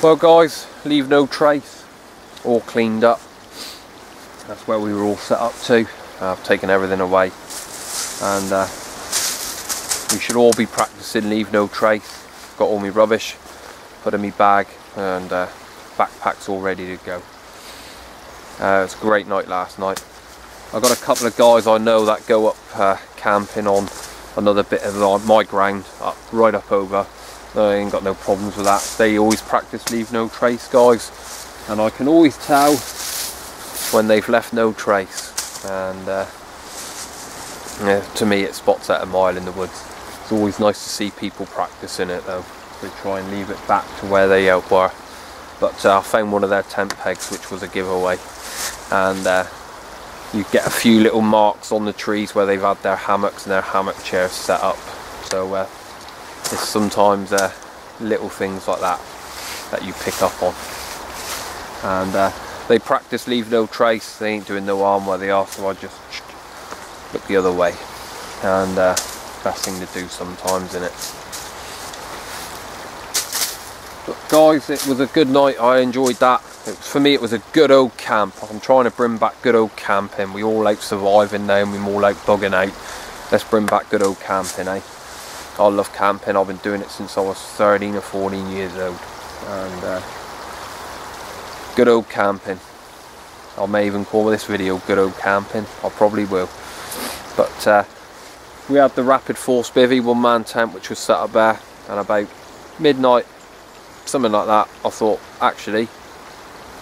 Well guys, leave no trace, all cleaned up. That's where we were all set up to. I've taken everything away, and we should all be practicing leave no trace. Got all my rubbish put in my bag, and backpack's all ready to go. It's a great night last night. I've got a couple of guys I know that go up camping on another bit of my ground, right up over. I ain't got no problems with that. They always practice leave no trace, guys, and I can always tell when they've left no trace. And yeah, to me it spots out a mile in the woods. It's always nice to see people practicing it though. They try and leave it back to where they were. But I found one of their tent pegs, which was a giveaway, and you get a few little marks on the trees where they've had their hammocks and their hammock chairs set up. So it's sometimes little things like that that you pick up on. And they practice leave no trace. They ain't doing no harm where they are, so I just look the other way. And best thing to do sometimes, innit? But guys, it was a good night. I enjoyed that. For me, it was a good old camp. I'm trying to bring back good old camping. We all out surviving now, and we all out bugging out. Let's bring back good old camping, eh? I love camping. I've been doing it since I was 13 or 14 years old. And good old camping. I may even call this video good old camping. I probably will. But we had the rapid force bivvy, one-man tent, which was set up there, and about midnight, something like that, I thought, actually,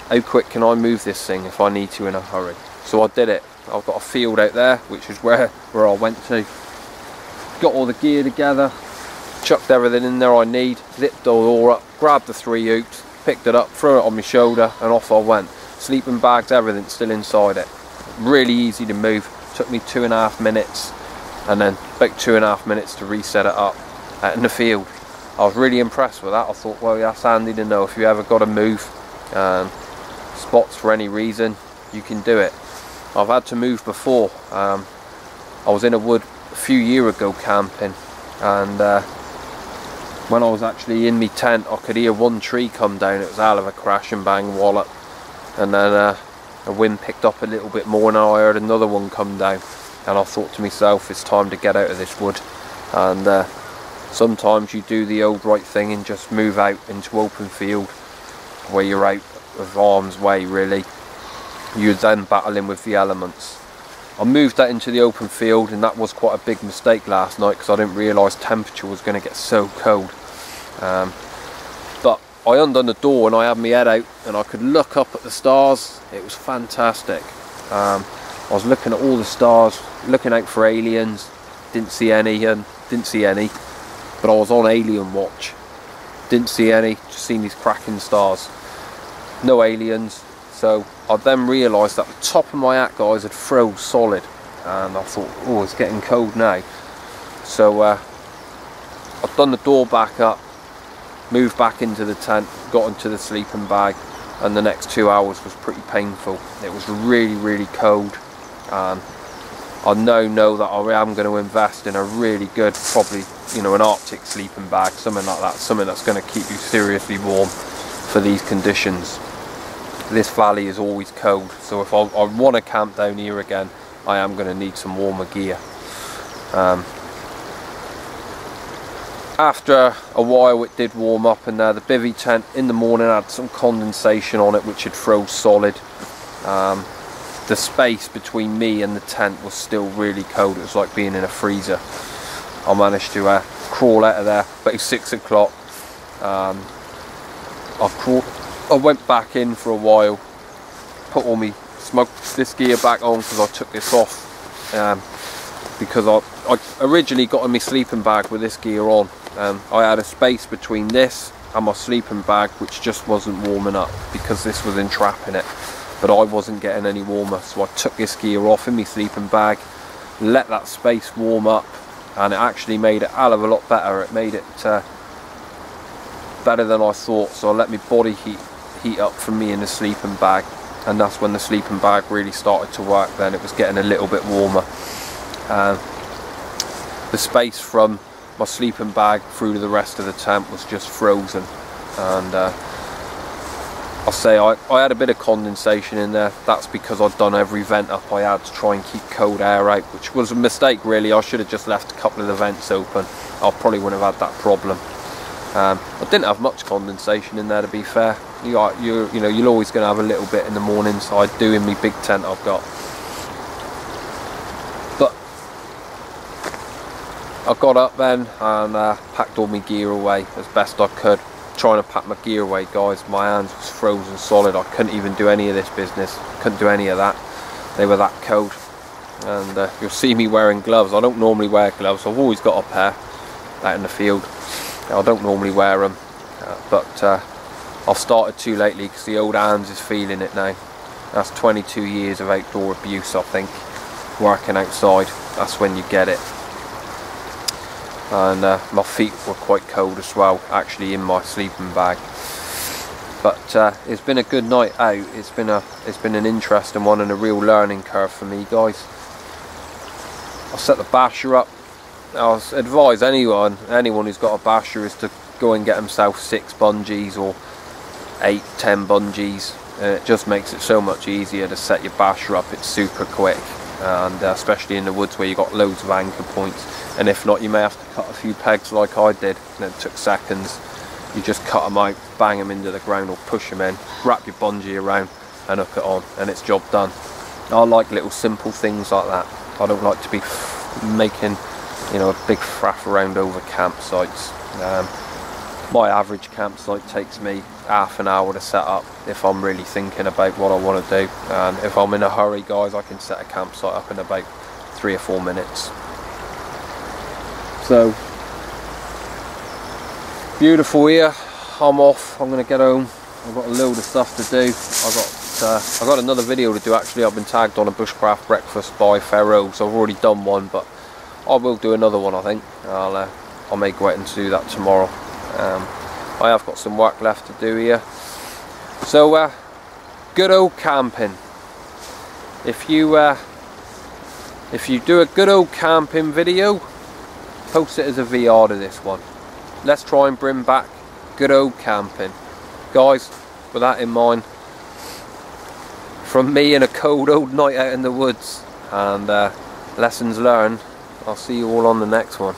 how quick can I move this thing if I need to in a hurry? So I did it. I've got a field out there, which is where I went to. Got all the gear together, chucked everything in there I need, zipped it all up, grabbed the 3 oops, picked it up, threw it on my shoulder, and off I went. Sleeping bags, everything still inside it. Really easy to move. Took me 2.5 minutes, and then about 2.5 minutes to reset it up out in the field. I was really impressed with that. I thought, well, that's handy to know if you ever got to move spots for any reason, you can do it. I've had to move before. I was in a wood a few years ago camping, and when I was actually in my tent, I could hear one tree come down. It was a hell of a crash and bang wallop, and then the wind picked up a little bit more, and I heard another one come down, and I thought to myself, it's time to get out of this wood. And sometimes you do the old right thing and just move out into open field where you're out of harm's way, really. You're then battling with the elements. I moved that into the open field, and that was quite a big mistake last night because I didn't realise temperature was going to get so cold. But I undone the door and I had my head out and I could look up at the stars. It was fantastic. I was looking at all the stars, looking out for aliens. Didn't see any, but I was on alien watch. Didn't see any, just seen these cracking stars. No aliens. So I then realised that the top of my hat, guys, had froze solid, and I thought, oh, it's getting cold now. So I've done the door back up, moved back into the tent, got into the sleeping bag, and the next 2 hours was pretty painful. It was really, really cold, and I now know that I am going to invest in a really good, probably, you know, an Arctic sleeping bag, something like that, something that's going to keep you seriously warm for these conditions. This valley is always cold, so if I want to camp down here again, I am going to need some warmer gear. After a while it did warm up, and the bivvy tent in the morning had some condensation on it which had froze solid. The space between me and the tent was still really cold. It was like being in a freezer. I managed to crawl out of there about 6 o'clock. I went back in for a while, put all my this gear back on because I took this off because I originally got in my sleeping bag with this gear on. I had a space between this and my sleeping bag which just wasn't warming up because this was entrapping it, but I wasn't getting any warmer, so I took this gear off in my sleeping bag, let that space warm up, and it actually made it a hell of a lot better. It made it better than I thought, so I let my body heat up for me in the sleeping bag, and that's when the sleeping bag really started to work. Then it was getting a little bit warmer. The space from my sleeping bag through to the rest of the tent was just frozen, and I'll say I had a bit of condensation in there. That's because I'd done every vent up I had to try and keep cold air out, which was a mistake really. I should have just left a couple of the vents open. I probably wouldn't have had that problem. I didn't have much condensation in there, to be fair. You know, you're always going to have a little bit in the morning, so I do in my big tent I've got. But I got up then and packed all my gear away as best I could. Trying to pack my gear away, guys, my hands was frozen solid. I couldn't even do any of this business, couldn't do any of that. They were that cold. And you'll see me wearing gloves. I don't normally wear gloves. I've always got a pair out in the field. I don't normally wear them, but I've started to lately because the old hands is feeling it now. That's 22 years of outdoor abuse, I think, working outside. That's when you get it. And my feet were quite cold as well, actually, in my sleeping bag. But it's been a good night out. It's been an interesting one and a real learning curve for me, guys. I set the basher up. I advise anyone who's got a basher is to go and get himself 6 bungees or 8, 10 bungees. It just makes it so much easier to set your basher up. It's super quick, and especially in the woods where you've got loads of anchor points. And if not, you may have to cut a few pegs like I did, and it took seconds. You just cut them out, bang them into the ground or push them in, wrap your bungee around and hook it on, and it's job done. I like little simple things like that. I don't like to be making, you know, a big faff around over campsites. My average campsite takes me half an hour to set up if I'm really thinking about what I want to do, and if I'm in a hurry, guys, I can set a campsite up in about 3 or 4 minutes. So beautiful here. I'm off. I'm going to get home. I've got a load of stuff to do. I've got another video to do, actually. I've been tagged on a bushcraft breakfast by Ferro, so I've already done one, but I will do another one, I think. I may go out and do that tomorrow. I have got some work left to do here. So good old camping. If you do a good old camping video, post it as a VR to this one. Let's try and bring back good old camping, guys. With that in mind, from me and a cold old night out in the woods, and lessons learned, I'll see you all on the next one.